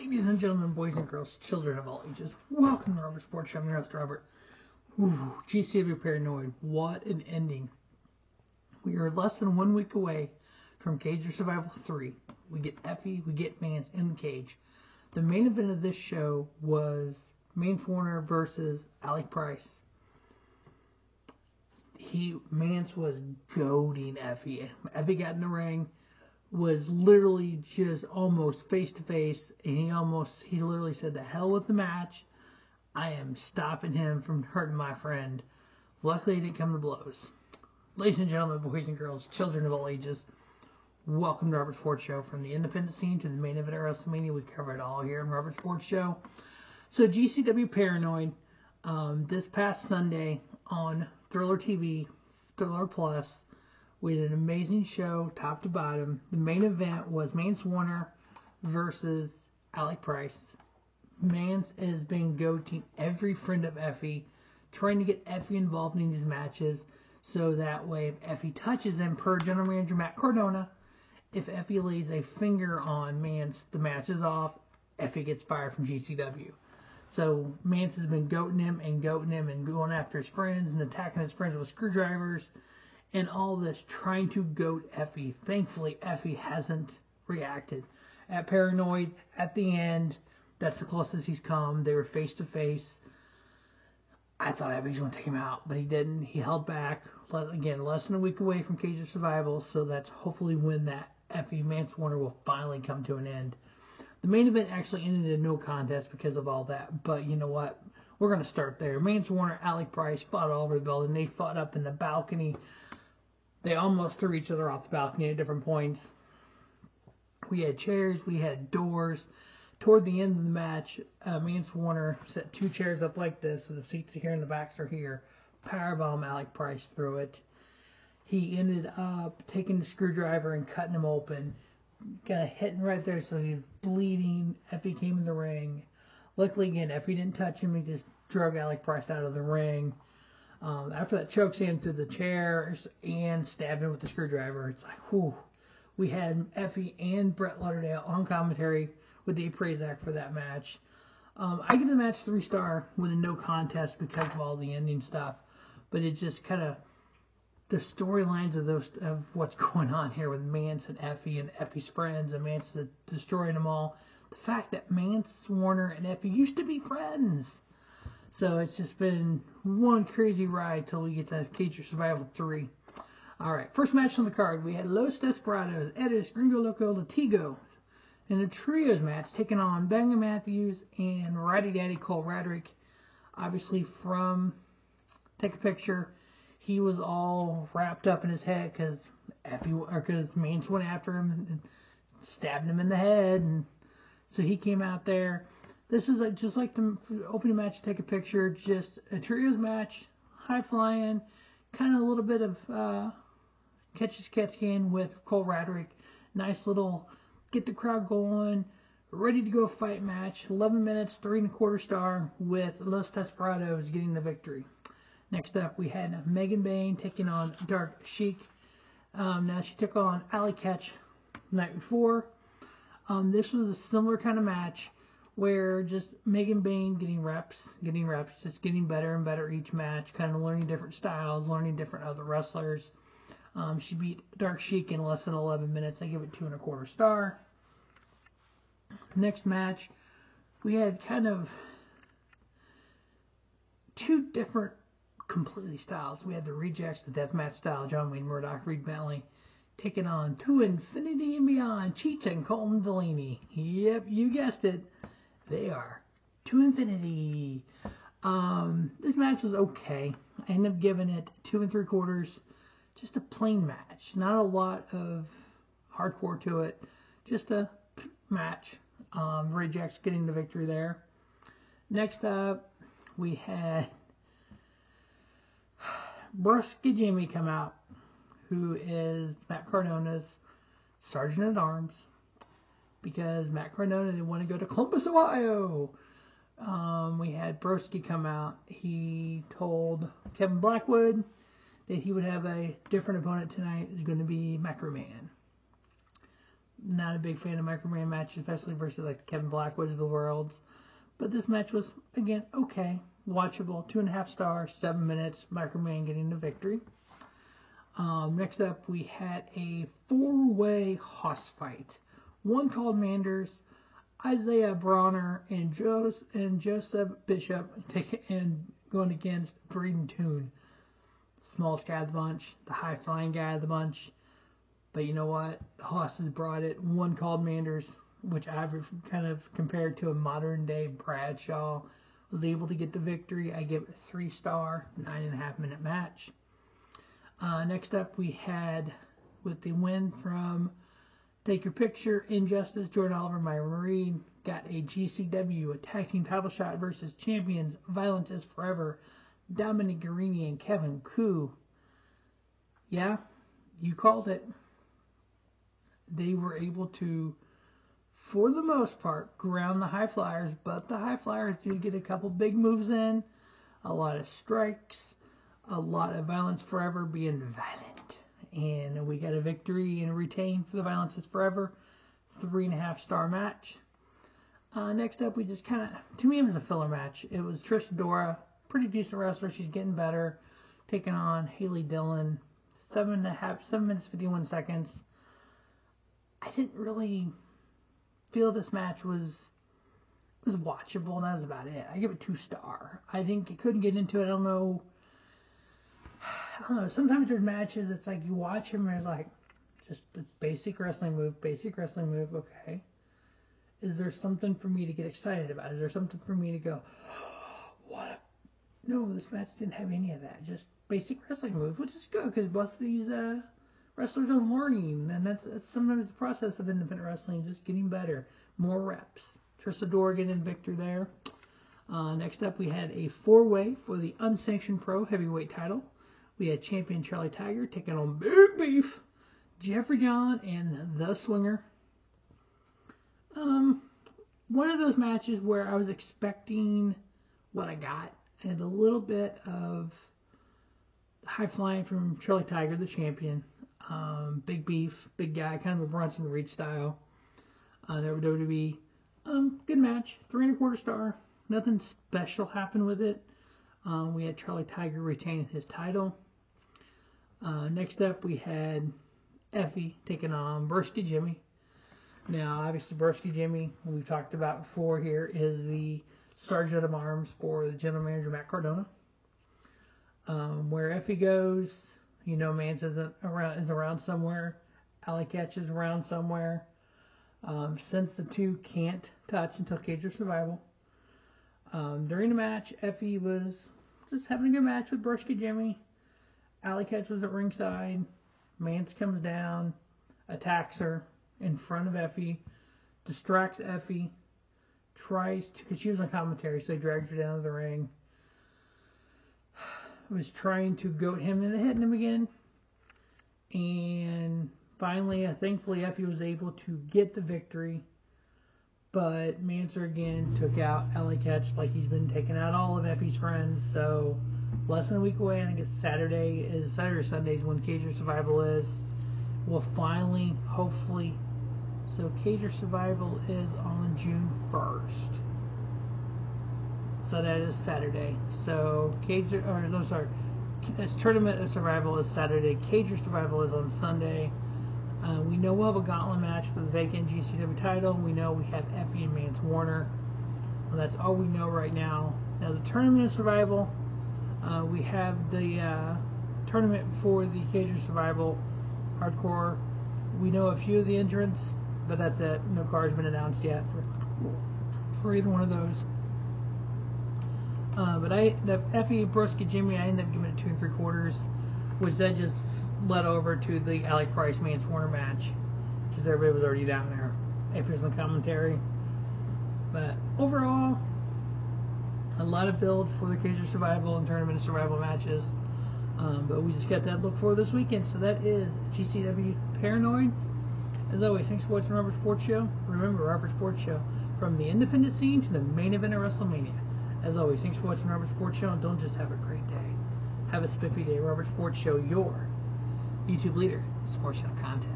Ladies and gentlemen, boys and girls, children of all ages, welcome to Robert Sports Show. I'm your host, Robert. GCW Paranoid. What an ending. We are less than 1 week away from Cage or Survival 3. We get Effy, we get Mance in the cage. The main event of this show was Mance Warner versus Alec Price. Mance was goading Effy. Effy got in the ring, was literally just almost face to face, and he literally said, "The hell with the match. I am stopping him from hurting my friend." Luckily, it didn't come to blows. Ladies and gentlemen, boys and girls, children of all ages, welcome to Robert Sports Show. From the independent scene to the main event of WrestleMania, we cover it all here in Robert Sports Show. So GCW Paranoid, this past Sunday on Thriller TV, Thriller Plus, we had an amazing show, top to bottom. The main event was Mance Warner versus Alec Price. Mance has been goating every friend of Effy, trying to get Effy involved in these matches, so that way if Effy touches him, per General Manager Matt Cardona, if Effy lays a finger on Mance, the match is off. Effy gets fired from GCW. So Mance has been goating him and going after his friends and attacking his friends with screwdrivers and all this, trying to goat Effy. Thankfully, Effy hasn't reacted. At Paranoid, at the end, that's the closest he's come. They were face to face. I thought Effy was going to take him out, but he didn't. He held back. Again, less than a week away from Cage of Survival, so that's hopefully when that Effy Mance Warner will finally come to an end. The main event actually ended in no contest because of all that, but you know what? We're going to start there. Mance Warner, Alec Price fought all over the building. They fought up in the balcony. They almost threw each other off the balcony at different points. We had chairs, we had doors. Toward the end of the match, Mance Warner set 2 chairs up like this, so the seats are here and the backs are here. Powerbomb Alec Price through it. He ended up taking the screwdriver and cutting him open. Kind of hitting right there, so he was bleeding. Effy came in the ring. Luckily, again, Effy didn't touch him. He just drug Alec Price out of the ring. After that, chokes him through the chairs and stabbed him with the screwdriver. It's like, whew. We had Effy and Brett Lauderdale on commentary with the praise act for that match. I give the match 3-star with a no contest because of all the ending stuff. But it just kind of, the storylines of what's going on here with Mance and Effy's friends, and Mance destroying them all. The fact that Mance Warner and Effy used to be friends. So it's just been one crazy ride till we get to Cage or Survival 3. Alright, first match on the card, we had Los Desperados, Arez, Gringo, Loco, Latigo. In a trios match, taking on Bayne Matthews and Righty Daddy Cole Radrick. Obviously from Take a Picture, he was all wrapped up in his head because Mance went after him and stabbed him in the head, and so he came out there. This is just like the opening match, Take a Picture, just a trios match, high flying, kind of a little bit of catch as catch can with Cole Radrick. Nice little get the crowd going, ready to go fight match. 11 minutes, 3.25 star with Los Desperados getting the victory. Next up, we had Megan Bayne taking on Sheik. Now she took on Alec Catch the night before. This was a similar kind of match where just Megan Bayne getting reps, just getting better and better each match, kind of learning different styles, learning different other wrestlers. She beat Sheik in less than 11 minutes. I give it 2.25 star. Next match, we had kind of 2 different completely styles. We had the Rejects, the deathmatch style, John Wayne Murdoch, Reed Bentley, taking on To Infinity and Beyond, Cheech and Colin Delaney. Yep, you guessed it. They are To Infinity. This match was okay. I ended up giving it 2.75. Just a plain match. Not a lot of hardcore to it. Just a match. Rejects getting the victory there. Next up, we had Broski Jimmy come out, who is Matt Cardona's Sergeant at Arms, because Matt Cardona didn't want to go to Columbus, Ohio. We had Broski come out. He told Kevin Blackwood that he would have a different opponent tonight. It's going to be Microman. Not a big fan of Microman matches, especially versus like the Kevin Blackwoods of the worlds. But this match was, again, okay. Watchable. 2.5 stars, 7 minutes. Microman getting the victory. Next up, we had a 4-way hoss fight. One called Manders, Isaiah Broner, and Joseph Bishop going against Brayden Toon. Smallest guy of the bunch, the high-flying guy of the bunch. But you know what? The hosses brought it. One called Manders, which I've kind of compared to a modern-day Bradshaw, was able to get the victory. I give it a 3-star, 9.5-minute match. Next up, we had, with the win from Take Your Picture, Injustice, Jordan Oliver, Myron Reed, got a GCW, a tag team title shot versus champions, Violence is Forever, Dominic, Garrini, and Kevin Koo. Yeah, you called it. They were able to, for the most part, ground the High Flyers, but the High Flyers do get a couple big moves in, a lot of strikes, a lot of Violence Forever being violent. And we got a victory and a retain for the Violence is Forever. 3.5-star match. Next up, we just kind of, to me, it was a filler match. It was Trish Adora, pretty decent wrestler. She's getting better. Taking on Haley Dillon. 7 minutes, 51 seconds. I didn't really feel this match was watchable, and that was about it. I give it 2-star. I think I couldn't get into it. I don't know. Sometimes there's matches, it's like you watch them and you're like, just basic wrestling move, okay. Is there something for me to get excited about? Is there something for me to go, what? No, this match didn't have any of that. Just basic wrestling move, which is good because both of these wrestlers are learning, and that's sometimes the process of independent wrestling, just getting better, more reps. Trish Adora getting victor there. Next up, we had a 4-way for the Unsanctioned Pro Heavyweight title. We had champion Charlie Tiger taking on Big Beef, Jeffrey John, and The Swinger. One of those matches where I was expecting what I got, and a little bit of high flying from Charlie Tiger, the champion. Big Beef, big guy, kind of a Bronson Reed style. There with WWE. Good match, 3.25 star. Nothing special happened with it. We had Charlie Tiger retaining his title. Next up, we had Effy taking on Broski Jimmy. Now, obviously, Broski Jimmy, we've talked about before here, is the Sergeant of Arms for the General Manager, Matt Cardona. Where Effy goes, you know Mance is around somewhere. Alec is around somewhere. Since the two can't touch until Cage or Survival. During the match, Effy was just having a good match with Broski Jimmy. Alec was at ringside. Mance comes down, attacks her in front of Effy, distracts Effy, tries to, because she was on commentary, so he drags her down to the ring. Was trying to goat him into hitting him again. And finally, thankfully, Effy was able to get the victory. But Mance again took out Alec like he's been taking out all of Effy's friends. So less than a week away, I think it's Saturday or Sunday is when Cage or Survival is. We'll finally, hopefully, so Cage or Survival is on June 1st. So that is Saturday. So Tournament of Survival is Saturday. Cage or Survival is on Sunday. We know we'll have a gauntlet match for the vacant GCW title. We know we have Effy and Mance Warner. Well, that's all we know right now. Now the Tournament of Survival, we have the tournament for the Cage or Survival Hardcore. We know a few of the entrants, but that's it. No card's been announced yet for either one of those. But the Effy Broski Jimmy, I ended up giving it 2 3/4, which then just led over to the Alec Price Mance Warner match, because everybody was already down there. Effy was on commentary. But overall, a lot of build for the Cage of Survival and Tournament of Survival matches. But we just got that look for this weekend. So that is GCW Paranoid. As always, thanks for watching Robert Sports Show. Remember, Robert Sports Show, from the independent scene to the main event of WrestleMania. As always, thanks for watching Robert Sports Show, and don't just have a great day. Have a spiffy day. Robert Sports Show, your YouTube leader, sports show content.